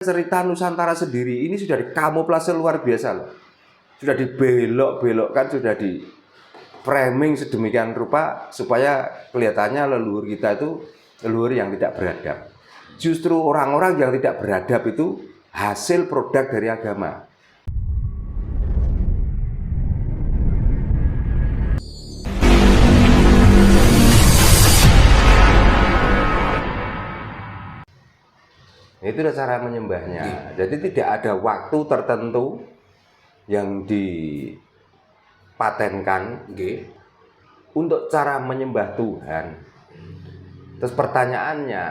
Cerita Nusantara sendiri ini sudah dikamuflase luar biasa loh. Sudah dibelok-belokkan, sudah di framing sedemikian rupa supaya kelihatannya leluhur kita itu leluhur yang tidak beradab. Justru orang-orang yang tidak beradab itu hasil produk dari agama. Itulah cara menyembahnya. Jadi tidak ada waktu tertentu yang dipatenkan untuk cara menyembah Tuhan. Terus pertanyaannya,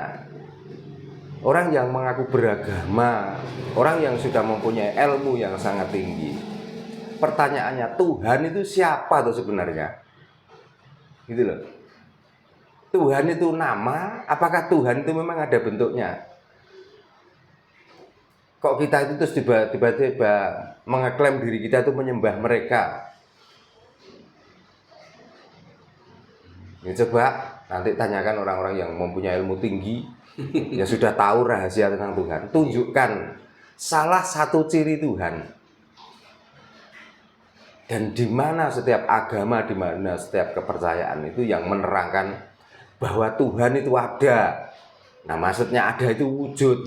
orang yang mengaku beragama, orang yang sudah mempunyai ilmu yang sangat tinggi, pertanyaannya, Tuhan itu siapa tuh sebenarnya? Gitu loh. Tuhan itu nama, apakah Tuhan itu memang ada bentuknya? Kok kita itu terus tiba-tiba mengeklaim diri kita itu menyembah mereka? Ya, coba nanti tanyakan orang-orang yang mempunyai ilmu tinggi, yang sudah tahu rahasia tentang Tuhan. Tunjukkan salah satu ciri Tuhan. Dan di mana setiap agama, di mana setiap kepercayaan itu yang menerangkan bahwa Tuhan itu ada. Nah, maksudnya ada itu wujud.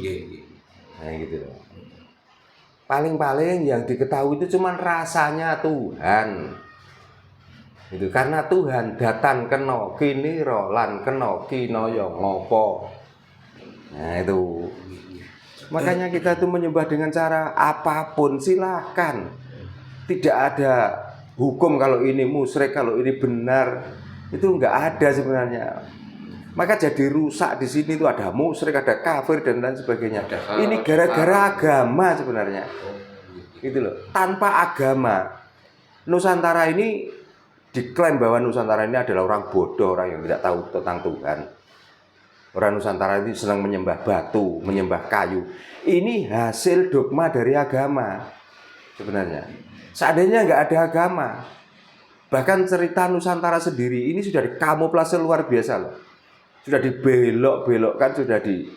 Nah, gitu loh. Paling-paling yang diketahui itu cuma rasanya Tuhan. Itu karena Tuhan datan kena kini rolan kena kinoyo ngopo. Nah, itu. Makanya kita tuh menyembah dengan cara apapun silakan. Tidak ada hukum kalau ini musyrik, kalau ini benar. Itu enggak ada sebenarnya. Maka jadi rusak di sini itu ada musyrik, ada kafir dan lain sebagainya. Ini gara-gara agama sebenarnya. Gitu loh. Tanpa agama, Nusantara ini diklaim bahwa Nusantara ini adalah orang bodoh, orang yang tidak tahu tentang Tuhan. Orang Nusantara ini senang menyembah batu, menyembah kayu. Ini hasil dogma dari agama sebenarnya. Seandainya nggak ada agama, bahkan cerita Nusantara sendiri ini sudah dikamuflase luar biasa loh. Sudah dibelok-belokkan, sudah di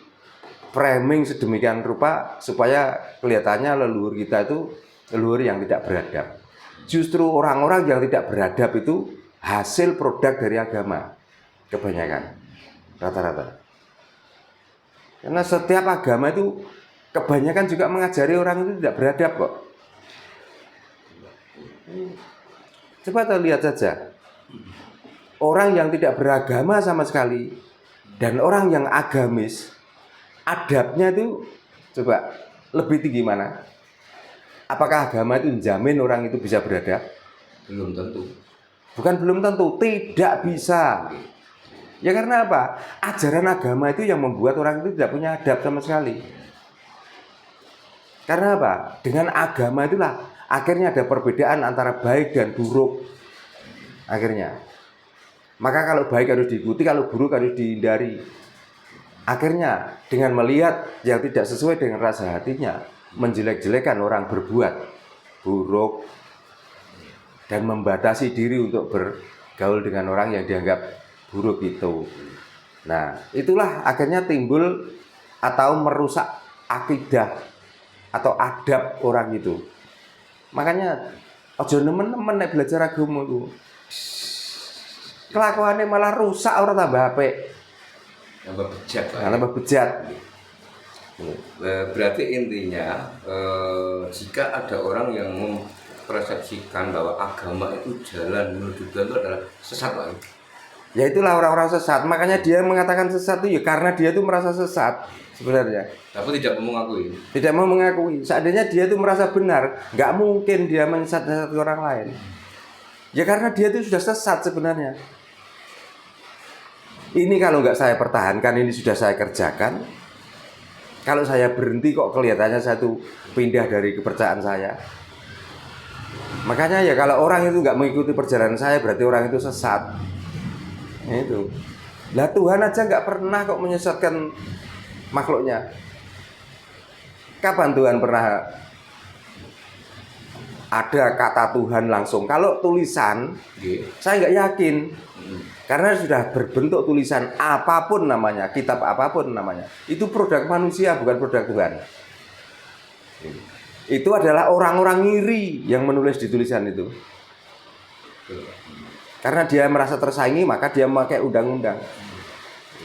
framing sedemikian rupa supaya kelihatannya leluhur kita itu leluhur yang tidak beradab. Justru orang-orang yang tidak beradab itu hasil produk dari agama. Kebanyakan, rata-rata. Karena setiap agama itu kebanyakan juga mengajari orang itu tidak beradab kok. Coba kita lihat saja. Orang yang tidak beragama sama sekali dan orang yang agamis, adabnya itu coba lebih tinggi mana? Apakah agama itu menjamin orang itu bisa beradab? Belum tentu. Bukan belum tentu, tidak bisa. Ya karena apa? Ajaran agama itu yang membuat orang itu tidak punya adab sama sekali. Karena apa? Dengan agama itulah akhirnya ada perbedaan antara baik dan buruk. Akhirnya. Maka kalau baik harus diikuti, kalau buruk harus dihindari. Akhirnya dengan melihat yang tidak sesuai dengan rasa hatinya, menjelek-jelekan orang berbuat buruk dan membatasi diri untuk bergaul dengan orang yang dianggap buruk itu. Nah, itulah akhirnya timbul atau merusak akidah atau adab orang itu. Makanya ojo nemen-nemen nek belajar agama itu. Kelakuannya malah rusak, orang tambah apik. Tambah bejat. Berarti intinya jika ada orang yang mempersepsikan bahwa agama itu jalan menuju Tuhan itu adalah sesat, Pak. Ya itulah orang-orang sesat. Makanya dia mengatakan sesat itu ya karena dia itu merasa sesat sebenarnya. Tapi tidak mau mengakui. Tidak mau mengakui. Seandainya dia itu merasa benar, nggak mungkin dia menyesat-nyesat orang lain. Ya karena dia itu sudah sesat sebenarnya. Ini kalau nggak saya pertahankan, ini sudah saya kerjakan. Kalau saya berhenti kok kelihatannya saya tuh pindah dari kepercayaan saya. Makanya ya kalau orang itu nggak mengikuti perjalanan saya, berarti orang itu sesat. Itu. Lah Tuhan aja nggak pernah kok menyesatkan makhluknya. Kapan Tuhan pernah ada kata Tuhan langsung? Kalau tulisan, saya nggak yakin. Karena sudah berbentuk tulisan apapun namanya, kitab apapun namanya, itu produk manusia bukan produk Tuhan. Itu adalah orang-orang ngiri yang menulis di tulisan itu. Karena dia merasa tersaingi, maka dia memakai undang-undang.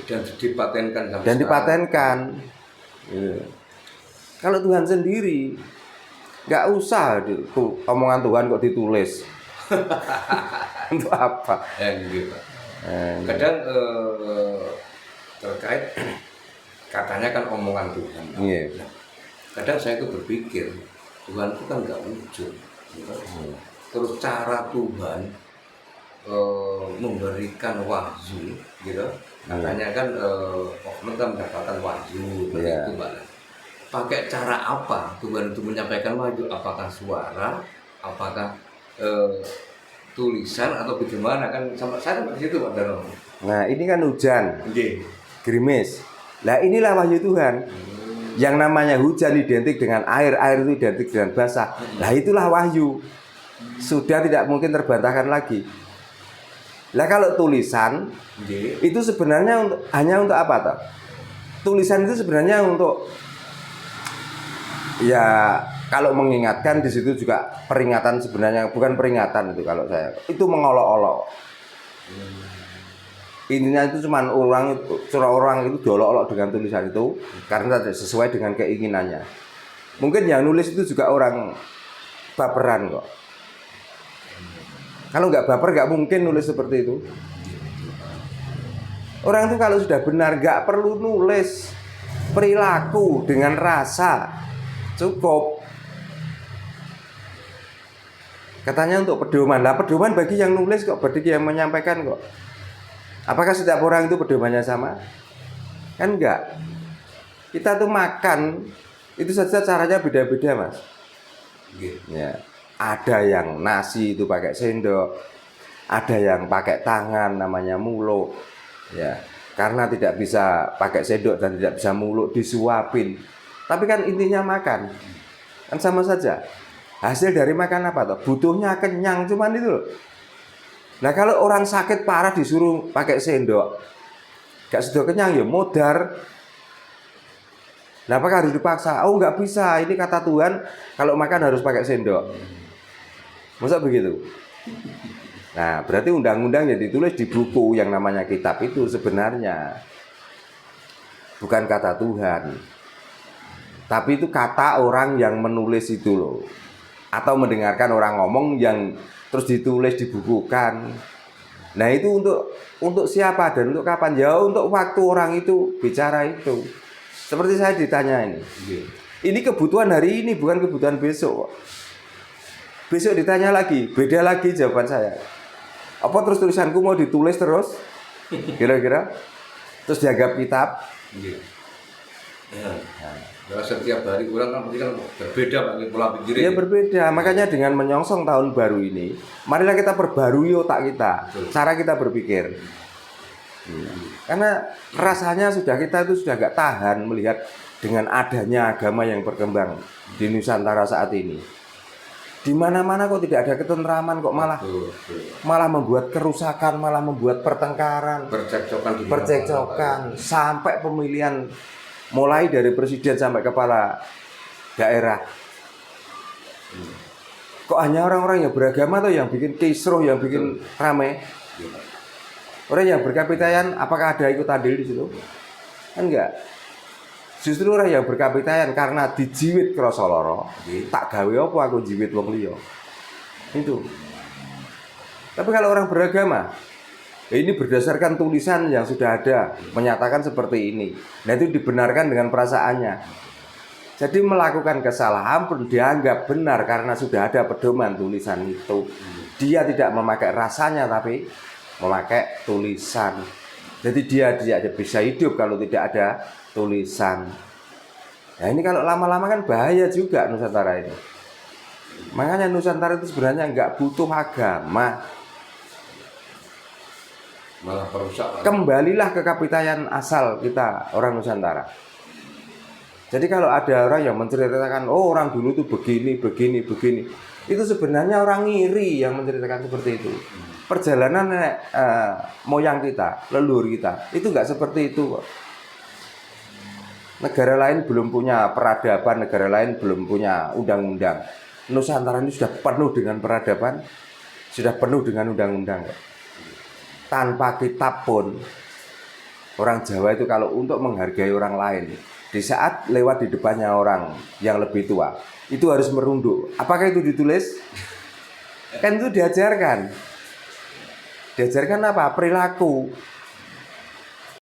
Dan dipatenkan sampai Dan sekarang. dipatenkan. Gitu. Kalau Tuhan sendiri, nggak usah omongan Tuhan kok ditulis. Untuk apa? Gitu. Kadang terkait katanya kan omongan Tuhan. Iya. Kadang saya itu berpikir Tuhan itu kan nggak wujud. Gitu. Terus cara Tuhan memberikan wahyu, gitu. Katanya kan oknum kan mendapatkan wahyu, Iya. itu Mbak. Pakai cara apa Tuhan itu menyampaikan wahyu? Apakah suara? Apakah tulisan atau bagaimana? Kan sama saya seperti itu Pak Darno. Nah, ini kan hujan, Nggih. gerimis. Lah inilah wahyu Tuhan. Yang namanya hujan identik dengan air, air itu identik dengan basah. Lah itulah wahyu. Sudah tidak mungkin terbantahkan lagi. Lah kalau tulisan Nggih. itu sebenarnya hanya untuk apa toh? Tulisan itu sebenarnya untuk ya kalau mengingatkan di situ juga peringatan sebenarnya, bukan peringatan itu kalau saya. Itu mengolok-olok. Intinya itu cuma orang itu diolok-olok dengan tulisan itu karena tidak sesuai dengan keinginannya. Mungkin yang nulis itu juga orang baperan kok. Kalau nggak baper nggak mungkin nulis seperti itu. Orang itu kalau sudah benar nggak perlu nulis perilaku dengan rasa, cukup. Katanya untuk pedoman. Lah pedoman bagi yang nulis kok, bagi yang menyampaikan kok. Apakah setiap orang itu pedomannya sama? Kan enggak. Kita tuh makan itu saja caranya beda-beda, Mas. Ya. Ada yang nasi itu pakai sendok, ada yang pakai tangan namanya muluk. Ya. Karena tidak bisa pakai sendok dan tidak bisa muluk disuapin. Tapi kan intinya makan. Kan sama saja. Hasil dari makan apa toh? Butuhnya kenyang cuman itu loh. Nah kalau orang sakit parah disuruh pakai sendok, gak sedok kenyang ya modar. Nah apakah harus dipaksa? Oh nggak bisa, ini kata Tuhan kalau makan harus pakai sendok. Masa begitu? Nah berarti undang-undang yang ditulis di buku yang namanya kitab itu sebenarnya bukan kata Tuhan, tapi itu kata orang yang menulis itu loh. Atau mendengarkan orang ngomong yang terus ditulis dibukukan. Nah itu untuk siapa dan untuk kapan? Ya untuk waktu orang itu bicara itu. Seperti saya ditanya ini. Ini kebutuhan hari ini bukan kebutuhan besok. Besok ditanya lagi, beda lagi jawaban saya. Apa terus tulisanku mau ditulis terus? Kira-kira? Terus dianggap kitab? Nah, setiap hari orang kan pasti kan berbeda Pak pola pikirnya. Ya berbeda. Makanya dengan menyongsong tahun baru ini, marilah kita perbarui otak kita, cara kita berpikir. Karena rasanya kita itu sudah gak tahan melihat dengan adanya agama yang berkembang di Nusantara saat ini. Di mana-mana kok tidak ada ketentraman, kok malah membuat kerusakan, malah membuat pertengkaran, percekcokan sampai pemilihan mulai dari presiden sampai kepala daerah. Kok hanya orang-orang yang beragama atau yang bikin kisruh, yang bikin rame? Orang yang berkapitayan, apakah ada ikut andil di situ? Kan enggak. Justru orang yang berkapitayan karena dijiwit krasa lara, tak gawe apa aku jiwit wong liya. Itu. Tapi kalau orang beragama, ini berdasarkan tulisan yang sudah ada menyatakan seperti ini. Nah itu dibenarkan dengan perasaannya. Jadi melakukan kesalahan pun dianggap benar karena sudah ada pedoman tulisan itu. Dia tidak memakai rasanya tapi memakai tulisan. Jadi dia tidak bisa hidup kalau tidak ada tulisan. Nah ini kalau lama-lama kan bahaya juga Nusantara ini. Makanya Nusantara itu sebenarnya nggak butuh agama. Malah perusak. Kembalilah ke kapitayan asal kita orang Nusantara. Jadi kalau ada orang yang menceritakan, oh orang dulu tuh begini, itu sebenarnya orang ngiri yang menceritakan seperti itu. Perjalanan moyang kita, leluhur kita, itu nggak seperti itu kok. Negara lain belum punya peradaban, negara lain belum punya undang-undang. Nusantara ini sudah penuh dengan peradaban, sudah penuh dengan undang-undang. Tanpa kitab pun, orang Jawa itu kalau untuk menghargai orang lain, di saat lewat di depannya orang yang lebih tua, itu harus merunduk. Apakah itu ditulis? Kan itu diajarkan. Diajarkan apa? Perilaku.